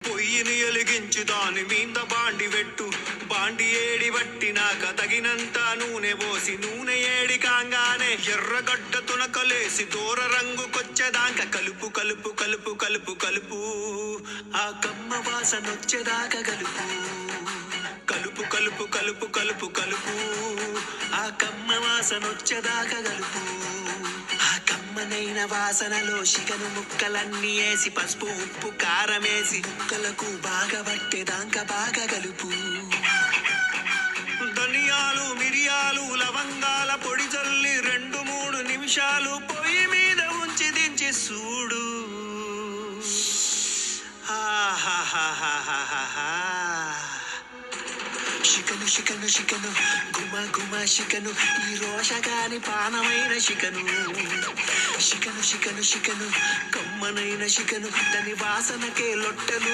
పొయ్యిని ఎలిగించి దాని మీద బాండి పెట్టు. బాండి ఏడి పట్టినాక తగినంత నూనె పోసి నూనె ఏడి కాంగానే ఎర్రగడ్డ తునకలేసి దూర రంగుకొచ్చేదాకా కలుపు కలుపు కలుపు కలుపు కలుపు. ఆ కమ్మ వాసనొచ్చేదాకా కలుపు. కలుపు కలుపు కలుపు కలుపు కలుపు. ఆ కమ్మ వాసనొచ్చేదాకా కలుపు. ఆ కమ్మనైన వాసనలో చికెను ముక్కలన్నీ వేసి పసుపు ఉప్పు కారం వేసి ముక్కలకు బాగా పట్టేదాకా బాగా కలుపు. ధనియాలు మిరియాలు లవంగాల పొడి చల్లి 2-3 నిమిషాలు పొయ్యి మీద ఉంచి దించి చూడు. చికెను చికెను చికెను గుమ గుమ చికెను, ఈ రోషగాని పానమైన చికెను. చికెను చికెను చికెను కమ్మనైన చికెను, దాని వాసనకే లొట్టెలు.